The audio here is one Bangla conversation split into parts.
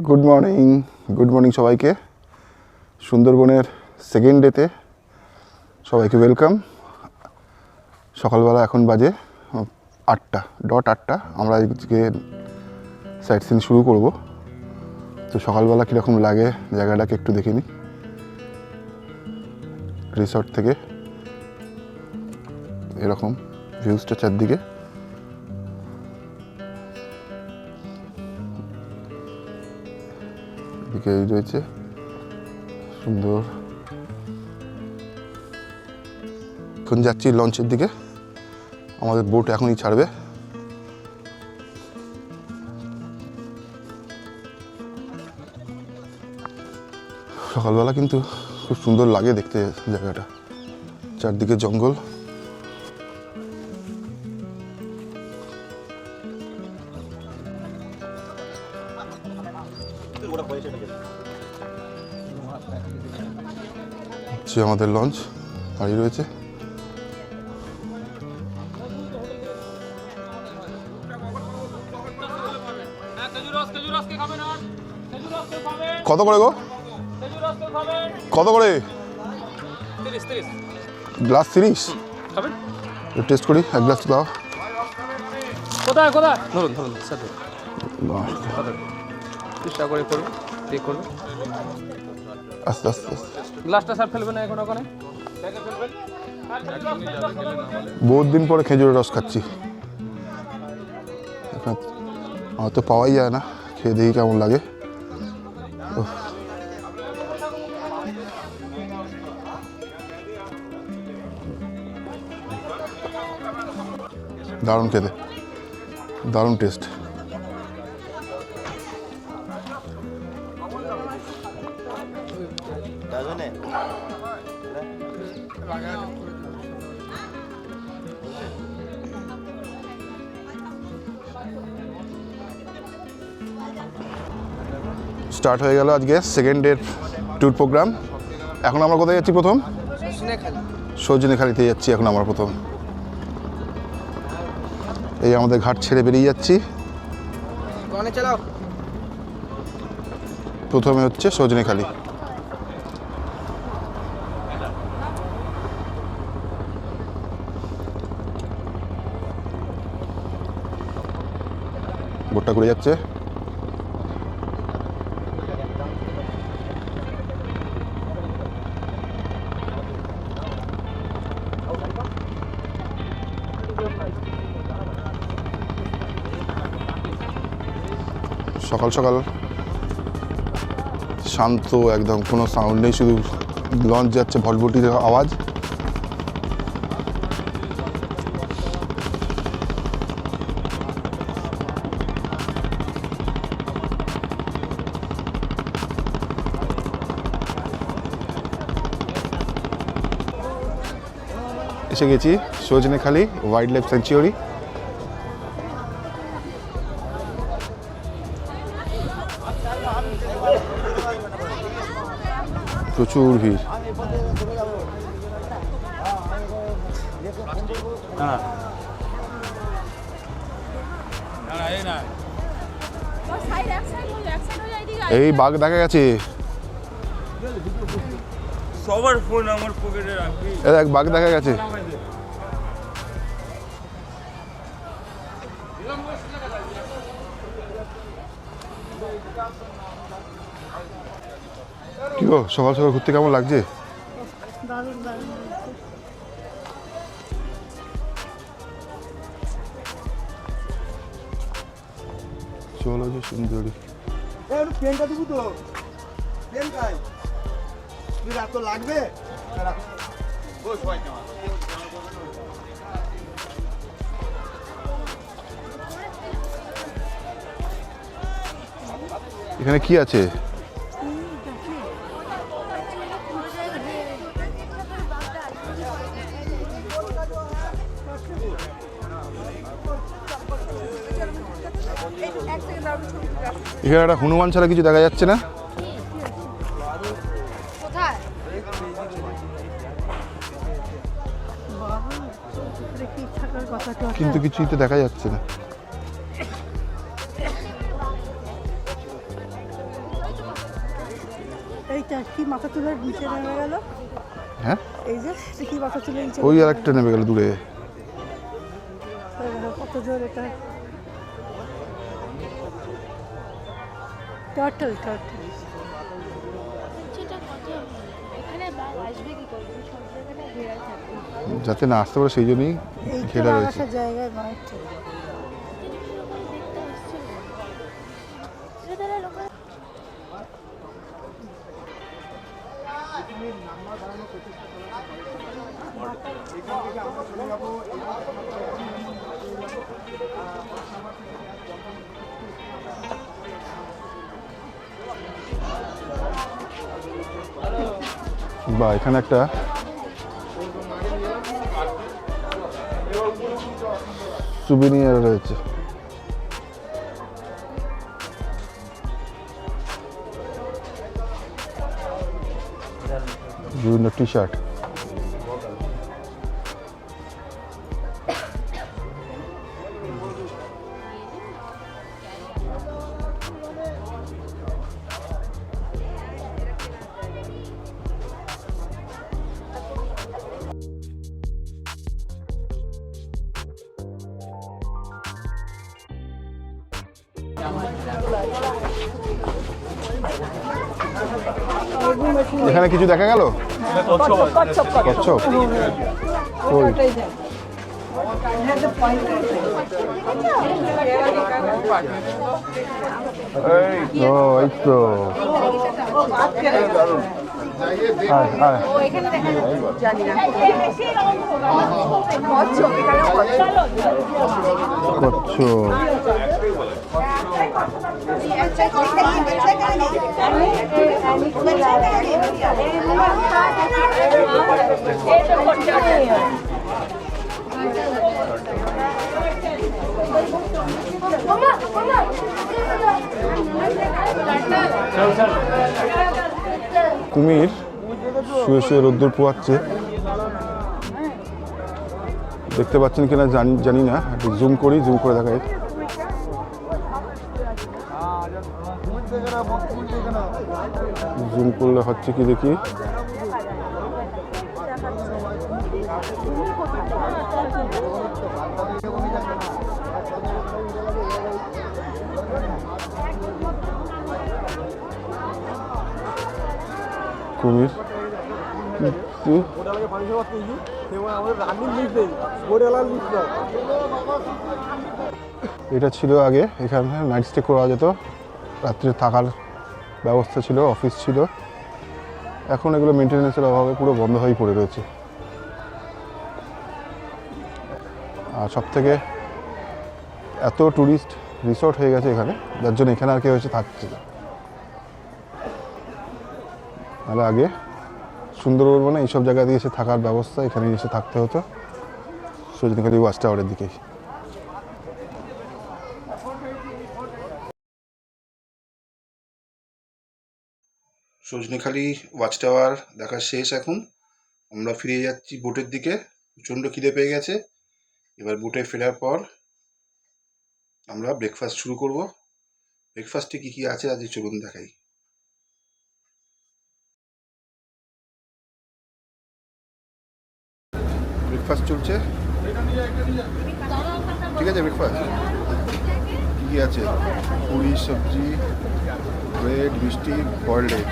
গুড মর্নিং সবাইকে। সুন্দরবনের সেকেন্ড ডেতে সবাইকে ওয়েলকাম। সকালবেলা এখন বাজে 8:08। আমরা আজকে সাইট সিন শুরু করব। তো সকালবেলা কীরকম লাগে জায়গাটাকে একটু দেখে নিই। রিসর্ট থেকে এরকম ভিউজটা চারদিকে। এদিকে রয়েছে সুন্দর। এখন যাচ্ছি লঞ্চের দিকে, আমাদের বোট এখনই ছাড়বে। সকালবেলা কিন্তু খুব সুন্দর লাগে দেখতে জায়গাটা, চারদিকে জঙ্গল। আমাদের লঞ্চ দাঁড়িয়ে রয়েছে। কত করে গো? কত করে? গ্লাস 30 টেস্ট করি, এক গ্লাস দাও। কোথায় কোথায় ধরুন ধরুন স্যার, 30 টাকা করে করুন, পে করুন। আস্তে আস্তে গ্লাসটা স্যার ফেলবেন না এখন ওখানে। বহুত দিন পরে খেজুরের রস খাচ্ছি, হয়তো পাওয়াই যায় না। খেয়ে দেখি কেমন লাগে। দারুণ খেতে, দারুণ টেস্ট। স্টার্ট হয়ে গেল আজকে সেকেন্ড ডে ট্যুর প্রোগ্রাম। এখন আমরা কোথায় যাচ্ছি? প্রথম সজনেখালিতে যাচ্ছি এখন আমরা প্রথম। এই আমাদের ঘাট ছেড়ে বেরিয়ে যাচ্ছি। প্রথমে হচ্ছে সজনেখালি। বোটটা ঘুরে যাচ্ছে। সকাল সকাল শান্ত একদম, কোনো সাউন্ড নেই, শুধু লঞ্চ যাচ্ছে, ভটভটির আওয়াজ। এসে গেছি সজনেখালি ওয়াইল্ড লাইফ স্যাংচুয়ারি। প্রচুর ভিড়। এই বাঘ দেখা গেছে। সবার ফোন আমার পকেটে রাখবি। এক বাঘ দেখা গেছে। কি গো, সকাল সকাল ঘুরতে কেমন লাগছে? চলো যে সুন্দরী। পেনটা দিব তো, পেন খাই তুই, রাত তো লাগবে। এখানে কি আছে? এখানে একটা হনুমান ছাড়া কিছু দেখা যাচ্ছে না। দরকার কথা টথা। কিন্তু কিছুই তো দেখা যাচ্ছে না। এইটা কি মাথা তুলে নিচে নেমে গেল? হ্যাঁ, এই যে এটা কি মাথা তুলে নিচে ওই আর একটা নেমে গেল দূরে। এই দেখো কত জোর এটা। Turtle turtle. সেটা কত এখানে বাঘ আসবে কি করে? সব জায়গাটা ঘেরা থাকে। যাতে না আসতে পারে সেই জন্যই এই ঘেরা রয়েছে। আসার জায়গায় নয় ঠিক। দেখতে আসছিল সেটা তারা লোক বা এখানে একটা সুবিনিয়ার রয়েছে। বিভিন্ন টি শার্ট। এখানে কিছু দেখা গেল? কচ্ছপ? ওই ও এই তো। আয় আয়। কচ্ছপ। কুমির শুয়ে শুয়ে রোদ্দুর পোয়াচ্ছে। দেখতে পাচ্ছেন কিনা জানি না, একটু জুম করি, জুম করে দেখাই। জুম করলে হচ্ছে কি দেখি। কুমির এটা ছিল আগে, এখানে নাইট স্টে করা যেত, রাত্রে থাকার ব্যবস্থা ছিল, অফিস ছিল। এখন এগুলো মেনটেন্যান্সের অভাবে পুরো বন্ধ হয়ে পড়ে রয়েছে। আর সব থেকে এত ট্যুরিস্ট রিসর্ট হয়ে গেছে এখানে, যার জন্য এখানে আর কেউ এসে থাকছে না। তাহলে আগে সুন্দরবনে এইসব জায়গা দিয়ে এসে থাকার ব্যবস্থা, এখানে এসে থাকতে হতো সজনেখালি ওয়াচ টাওয়ারের দিকেই। সজনেখালি ওয়াচ টাওয়ার দেখা শেষ। এখন আমরা ফিরে যাচ্ছি বোটের দিকে। প্রচণ্ড খিদে পেয়ে গেছে। এবার বোটে ফেরার পর আমরা ব্রেকফাস্ট শুরু করব। ব্রেকফাস্টে কী কী আছে আজ চলুন দেখাই। ব্রেকফাস্ট চলছে, ঠিক আছে। ব্রেকফাস্ট কী কী আছে? পুরি, সবজি, ব্রেড, মিষ্টি, বয়েলড এগ।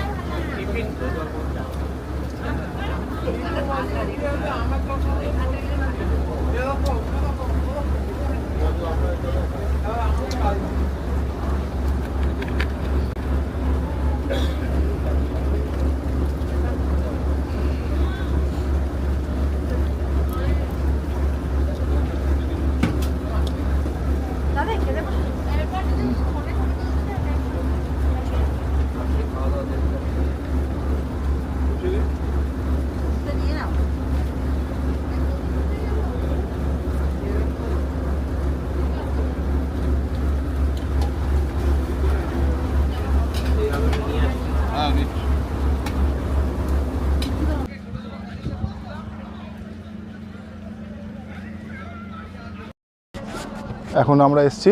এখন আমরা এসেছি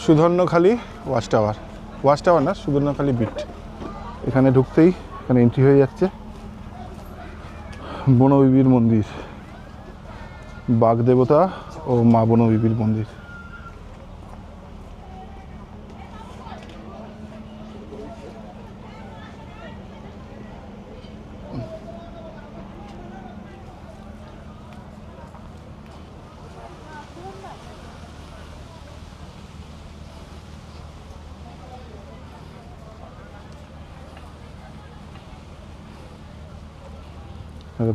সুধর্ণখালি ওয়াচ টাওয়ার না, সুধর্ণখালি বিট। এখানে ঢুকতেই এখানে এন্ট্রি হয়ে যাচ্ছে বনবিবির মন্দির, বাঘ দেবতা ও মা বনবিবির মন্দির।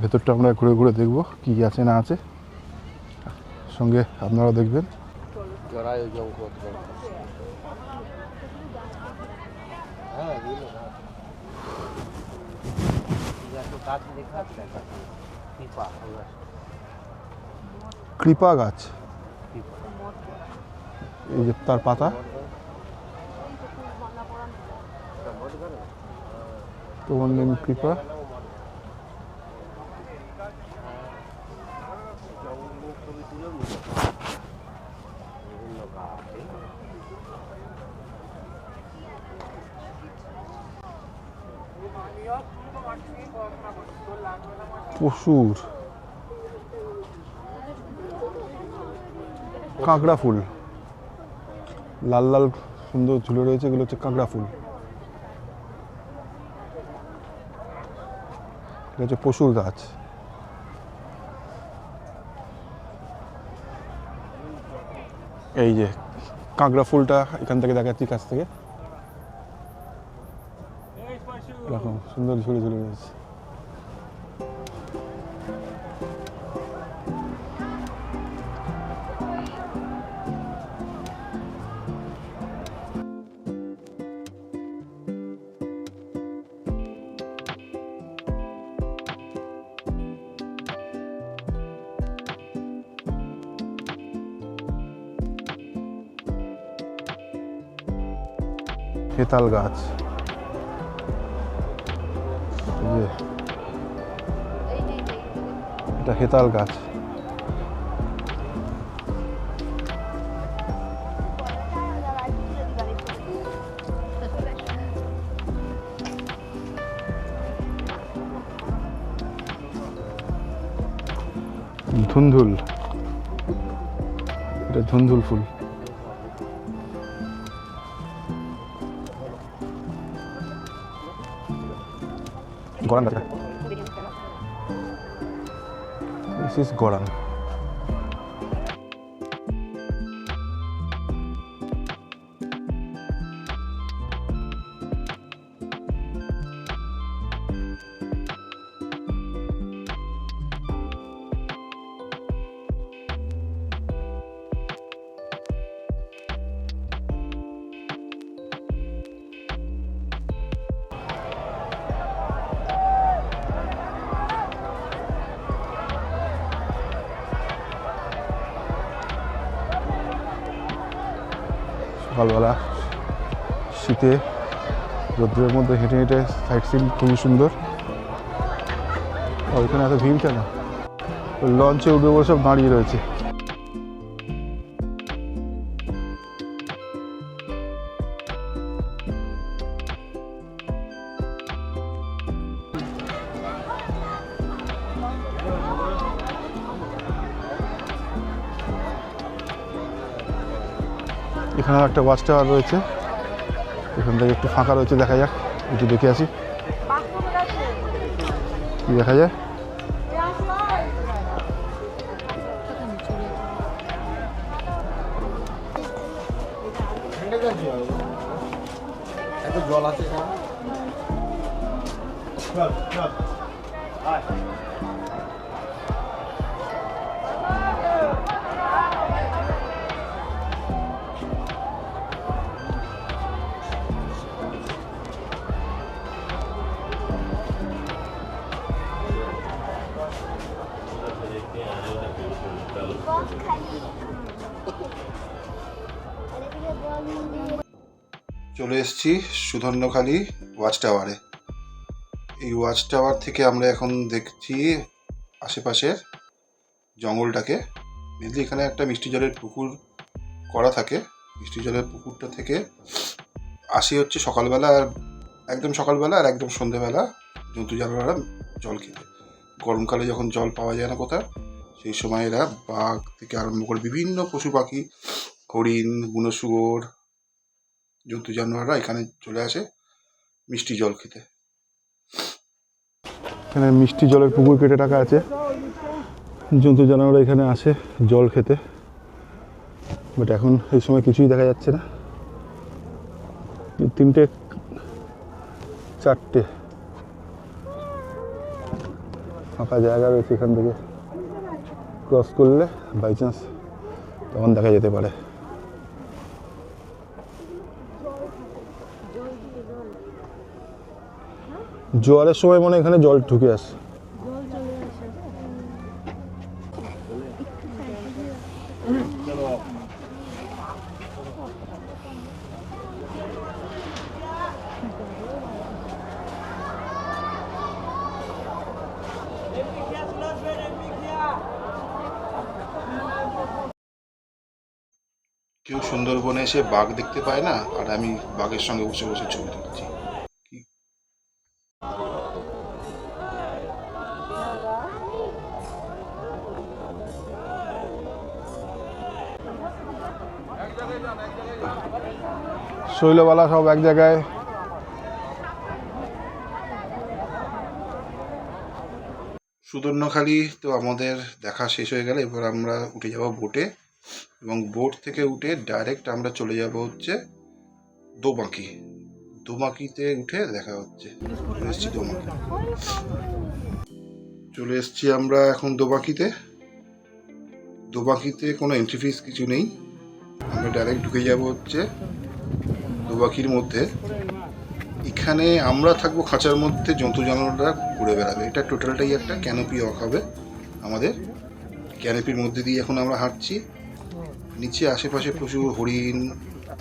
ভেতরটা আমরা ঘুরে ঘুরে দেখব কি আছে না আছে, সঙ্গে আপনারাও দেখবেন। কৃপা গাছ, এই যে তার পাতা, তোমার নেম কৃপা। পশুর কাঁকড়া ফুল, লাল লাল সুন্দর ঝুলে রয়েছে, এগুলো হচ্ছে কাঁকড়া ফুল। এটা হচ্ছে পশুর গাছ। এই যে কাঁকড়া ফুলটা এখান থেকে দেখাচ্ছি কাছ থেকে, এরকম সুন্দর ঝুলে ঝুলে রয়েছে। হেতাল গাছ, এটা হেতাল গাছ। ধুন্দুল, এটা ধুন্দুল ফুল। গরান গাছ, দিস ইজ গরান। সকালবেলা শীতে রোদ্রের মধ্যে হেঁটে হেঁটে সাইট সিন খুবই সুন্দর। ওইখানে এত ভিড় কেন? লঞ্চে উঠবে বলে সব দাঁড়িয়ে রয়েছে। এখানে একটা ওয়াচ টাওয়ার রয়েছে, এখান থেকে একটু ফাঁকা রয়েছে, দেখা যাক, একটু দেখে আসি কি দেখা যায়। জল আছে চলে এসেছি সুধর্ণখালি ওয়াচ টাওয়ারে। এই ওয়াচ টাওয়ার থেকে আমরা এখন দেখছি আশেপাশের জঙ্গলটাকে মেনলি এখানে একটা মিষ্টি জলের পুকুর করা থাকে। মিষ্টি জলের পুকুরটা থেকে আসে হচ্ছে সকালবেলা, আর একদম সকালবেলা আর একদম সন্ধ্যেবেলা জন্তু জানোয়াররা জল খেতে। গরমকালে যখন জল পাওয়া যায় না কোথাও, সেই সময় এরা বাঘ থেকে আরম্ভ করে বিভিন্ন পশু পাখি, হরিণ, বুনো শুয়োর, জন্তু জানোয়াররা এখানে চলে আসে মিষ্টি জল খেতে। এখানে মিষ্টি জলের পুকুর কেটে রাখা আছে, জন্তু জানোয়াররা এখানে আসে জল খেতে। বাট এখন এই সময় কিছুই দেখা যাচ্ছে না। 3টে 4টে ফাঁকা জায়গা রয়েছে, এখান থেকে ক্রস করলে বাই চান্স তখন দেখা যেতে পারে। জোয়ারের সময় মনে হয় এখানে জল ঢুকে আসে। কেউ সুন্দরবনে এসে বাঘ দেখতে পায় না, আর আমি বাঘের সঙ্গে বসে বসে ছবি তুলছি। শৈলবালা সব এক জায়গায়। সুদর্ণখালি তো আমাদের দেখা শেষ হয়ে গেল। এবার আমরা উঠে যাব বোটে, এবং বোট থেকে উঠে ডাইরেক্ট আমরা চলে যাব হচ্ছে দোবাঁকি। দোবাঁকিতে উঠে দেখা হচ্ছে। চলে এসছি দোবাঁকি, চলে এসছি আমরা এখন দোবাঁকিতে। দোবাঁকিতে কোনো এন্ট্রি ফিস কিছু নেই, আমরা ডাইরেক্ট ঢুকে যাব হচ্ছে দোবাঁকির মধ্যে। এখানে আমরা থাকবো খাঁচার মধ্যে, জন্তু জানোয়াররা ঘুরে বেড়াবে। এটা টোটালটাই একটা ক্যানোপি ওয়াক হবে আমাদের। ক্যানোপির মধ্যে দিয়ে এখন আমরা হাঁটছি। নিচে আশেপাশে প্রচুর হরিণ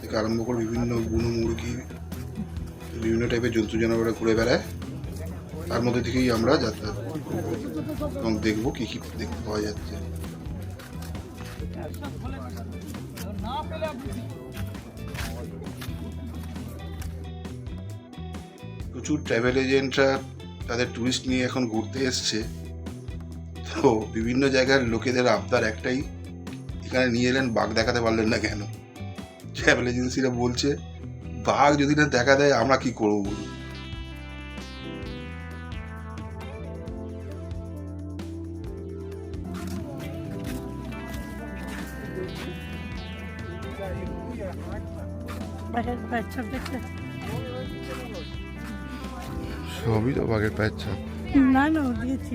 থেকে আরম্ভ করে বিভিন্ন বুনো মুরগি, বিভিন্ন টাইপের জন্তু জানোয়াররা ঘুরে বেড়ায়। তার মধ্যে থেকেই আমরা যাতায়াত করবো এবং দেখবো কী কী দেখতে পাওয়া যাচ্ছে। প্রচুর ট্রাভেল এজেন্টরা তাদের ট্যুরিস্ট নিয়ে এখন ঘুরতে এসছে। তো বিভিন্ন জায়গার লোকেদের আবদার একটাই, এখানে নিয়ে এলেন, বাঘ দেখাতে পারলেন না কেন? ট্রাভেল এজেন্সিরা বলছে বাঘ যদি না দেখা দেয় আমরা কি করবো বলুন। বাচ্চা দেখলে সবই তো বাঘের পায়ের ছাপ। না না ও দিয়েছি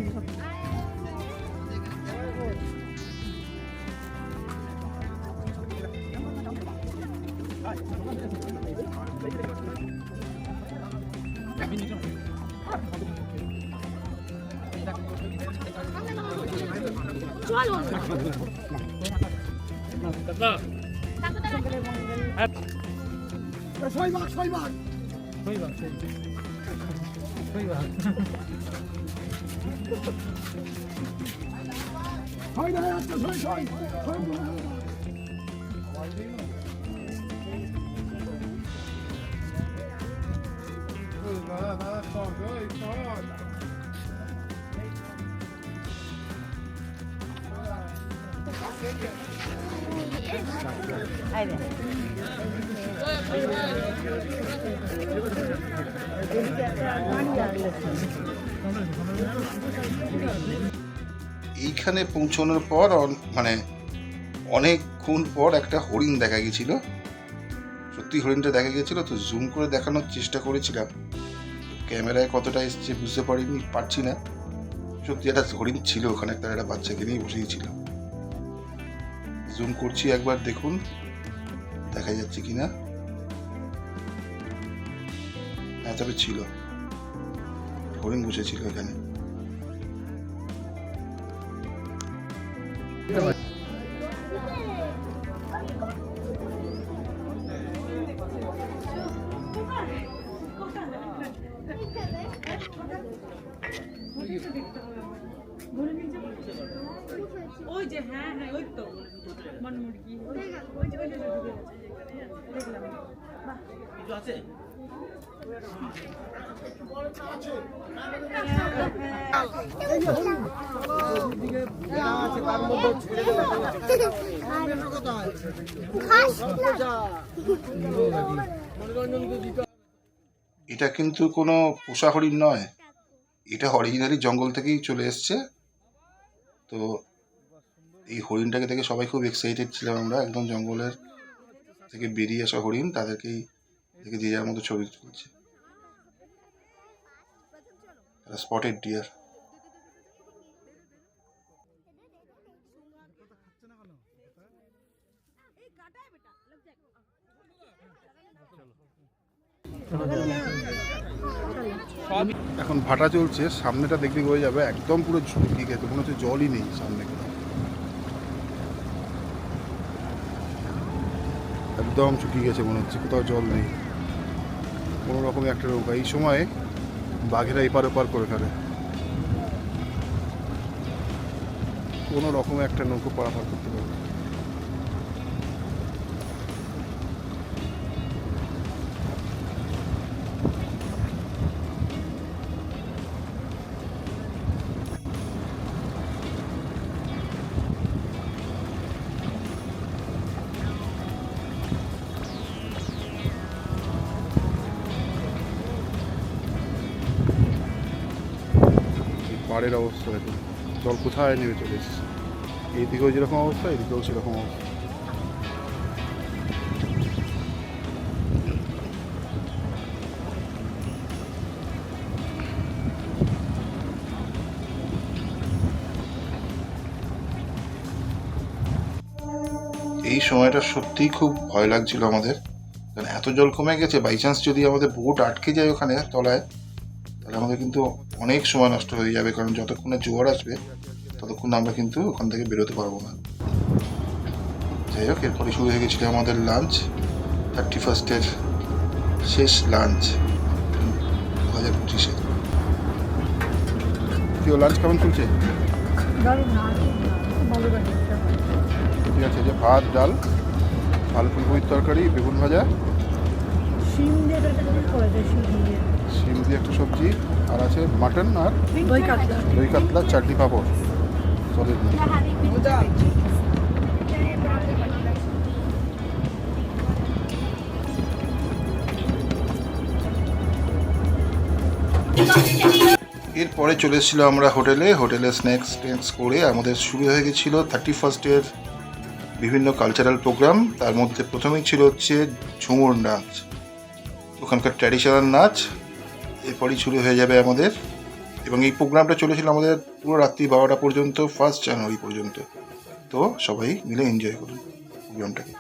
এইখানে পৌঁছানোর পর মানে অনেকক্ষণ পর একটা হরিণ দেখা গেছিল। সত্যি হরিণটা দেখা গেছিল, তো জুম করে দেখানোর চেষ্টা করেছিলাম। ক্যামেরায় কতটা এসছে বুঝতে পারছি না। সত্যি একটা হরিণ ছিল ওখানে, একটা বাচ্চাকে নিয়ে বসেই ছিল। জুম করছি একবার, দেখুন দেখা যাচ্ছে কিনা। হ্যাঁ, তবে ছিল, হরিণ বসেছিল এখানে। ওই যে হ্যাঁ হ্যাঁ ওই তো মনমুরগি ওই যে ঢুকে গেছে দেখলাম বাহ এটা কিন্তু কোনো পোষা হরিণ নয়, এটা অরিজিনালি জঙ্গল থেকেই চলে এসছে। তো এই হরিণটাকে দেখে সবাই খুব এক্সাইটেড ছিলাম আমরা, একদম জঙ্গলের থেকে বেরিয়ে আসা হরিণ, তাদেরকেই দেখে যে যার মতো ছবি তুলছে। Spotted deer. এখন ভাটা চলছে, সামনেটা দেখবি হয়ে যাবে একদম পুরো শুকিয়ে গেছে, মনে হচ্ছে জলই নেই সামনে, একদম শুকিয়ে গেছে মনে হচ্ছে, কোথাও জল নেই। কোনো রকমের একটা নৌকা এই সময় বাঘেরা এপার ওপার করে ফেলে, কোনো রকমে একটা নৌকো পারাপার করতে পারবে। পাড়ের অবস্থা দেখুন, জল কোথায় নেমে চলে এসেছে। এইদিকেও যেরকম অবস্থা, এদিকেও সেরকম অবস্থা। এই সময়টা সত্যিই খুব ভয় লাগছিল আমাদের, কারণ এত জল কমে গেছে, বাই চান্স যদি আমাদের বোট আটকে যায় ওখানে তলায়, তাহলে আমাদের কিন্তু অনেক সময় নষ্ট হয়ে যাবে, কারণ যতক্ষণে জোয়ার আসবে ততক্ষণ আমরা কিন্তু ওখান থেকে বেরোতে পারবো না। যাই হোক, এরপরে শুরু হয়ে গেছিল আমাদের লাঞ্চ, 31st শেষ লাঞ্চ 2025-এ। কেউ লাঞ্চ কেমন চলছে? ঠিক আছে, যে ভাত, ডাল, আলু ফুলকপির তরকারি, বেগুন ভাজা, শিম দিয়ে একটা সবজি, আর আছে মাটন আর দই কাতলা, চাটনি পাঁপড়, সলিড। এরপরে চলে এসেছিলো আমরা হোটেলে স্ন্যাক্স ট্যাক্স করে আমাদের শুরু হয়ে গেছিলো 31st বিভিন্ন কালচারাল প্রোগ্রাম। তার মধ্যে প্রথমেই ছিল হচ্ছে ঝুমুর নাচ, ওখানকার ট্র্যাডিশনাল নাচ। এরপরই শুরু হয়ে যাবে আমাদের, এবং এই প্রোগ্রামটা চলেছিল আমাদের পুরো রাত্রি 12টা পর্যন্ত, 1 জানুয়ারি পর্যন্ত। তো সবাই মিলে এনজয় করুন প্রোগ্রামটাকে।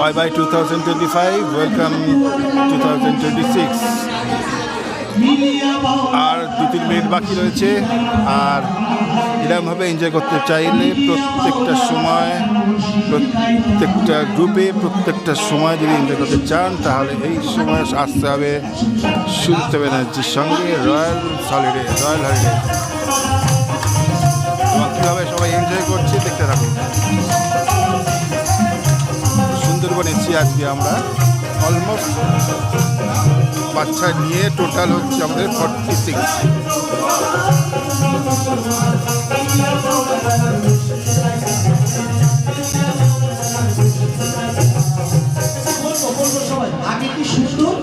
Bye bye 2025, welcome 2026. আর 2-3 মিনিট বাকি রয়েছে। আর এরকমভাবে এনজয় করতে চাইলে প্রত্যেকটা সময়, প্রত্যেকটা গ্রুপে, প্রত্যেকটা সময় যদি এনজয় করতে চান তাহলে এই সময় আসতে হবে সুদীপ্তা ব্যানার্জির সঙ্গে রয়্যাল হলিডে। এবং কীভাবে সবাই এনজয় করছে দেখতে থাকুন। সুন্দরবন এসেছি আজকে আমরা, অলমোস্ট বাচ্চা নিয়ে টোটাল হচ্ছে আমাদের 46। আগে কি সুন্দর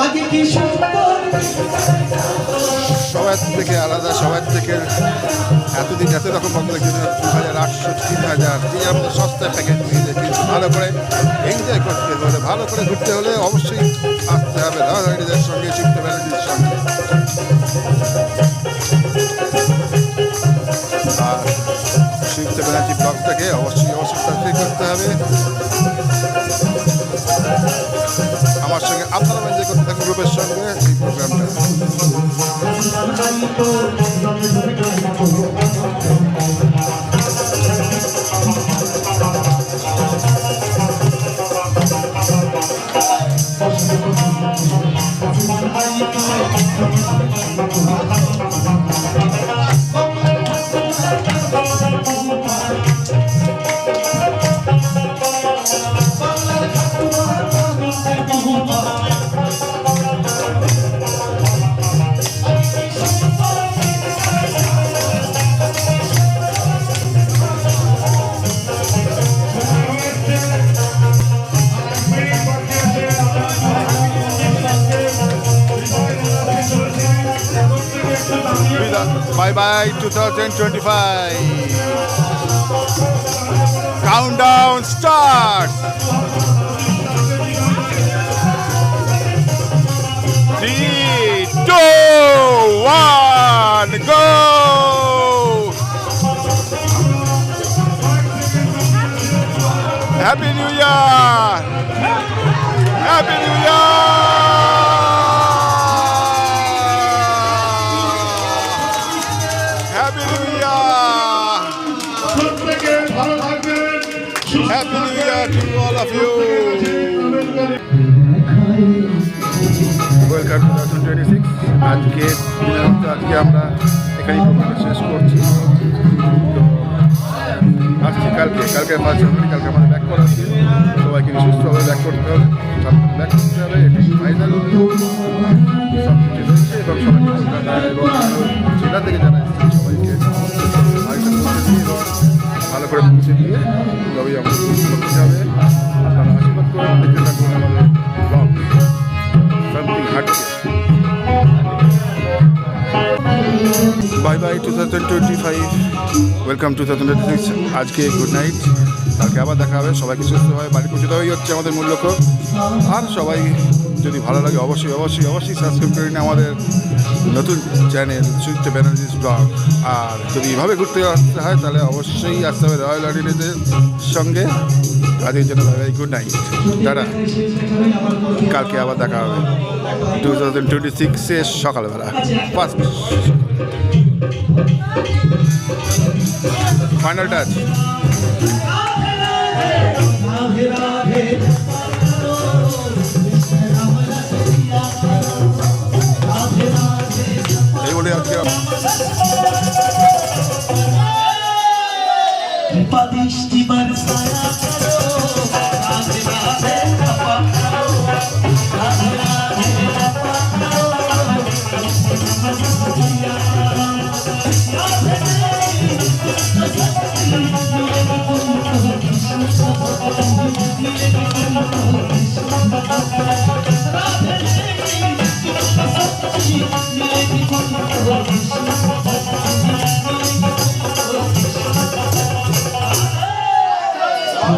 আগে কি সুন্দর সবার থেকে আলাদা, সবার থেকে এতদিন এত রকম বন্ধ কিন্তু 2800 3000 যে আমাদের সস্তা প্যাকেজ নিয়ে কিন্তু ভালো করে এনজয় করতে হলে, ভালো করে ঘুরতে হলে অবশ্যই আসতে হবে রাজধানীদের সঙ্গে, সুদীপ্তা ব্যানার্জির সঙ্গে। আর সুদীপ্তা ব্যানার্জি ব্লগটাকে অবশ্যই সাবস্ক্রাইব করতে হবে। আমার সঙ্গে আপনারা এনজয় করতে থাকুন গ্রুপের সঙ্গে এই প্রোগ্রামটা। Bye bye 2025. Countdown start. 3, 2, 1, go. Happy New Year. Happy New Year. Happy New Year to all of you. Welcome to 2026. আজকে আমরা এখানে প্রোগ্রামটা শেষ করছি। তো আসছি কালকে ফার্স্ট জানুয়ারি, কালকে আমাদের ব্যাক করা আছে। সবাইকে সুস্থভাবে ব্যাক করতে হবে, ব্যাক করতে হবে, এটি ফাইনাল সব কিছু হচ্ছে। এবং সবাইকে কলকাতায় এবং জেলা থেকে যারা এসেছে সবাইকে আরেকটা ভালো করে পৌঁছে দিয়ে তবেই আমাদের করতে যাবে। আপনারা আশীর্বাদ করুন, দেখতে থাকুন আমাদের ব্লগ সামথিং হাঁটছে। Bye bye 2025, welcome 2026। আজকে গুড নাইট, কালকে আবার দেখা হবে। সবাইকে সুস্থভাবে বাড়ি পৌঁছে দেওয়াই হচ্ছে আমাদের মূল লক্ষ্য। আর সবাই যদি ভালো লাগে অবশ্যই অবশ্যই অবশ্যই সাবস্ক্রাইব করে নিন আমাদের নতুন চ্যানেল সুচিত্রা ব্যানার্জিস ব্লগ। আর যদি এভাবে ঘুরতে আসতে হয় তাহলে অবশ্যই আসতে হবে রয়্যাল অডিয়েন্সের সঙ্গে। আজকের জন্য বাই বাই, গুড নাইট, দাদা। কালকে আবার দেখা হবে 2026-এর সকালবেলা ফার্স্ট ফাইনাল টাচ। এই বলে আজকে Padishti barsaya karo, Radhe Radhe Napa karo, Radhe Radhe Napa karo,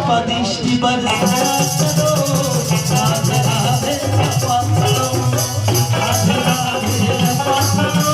Padishti barsaya karo, Radhe Radhe Napa karo, Radhe Radhe Napa karo,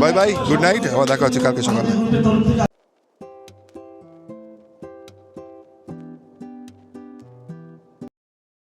bye bye, good night, আবার দেখা হচ্ছে কালকে সকালে।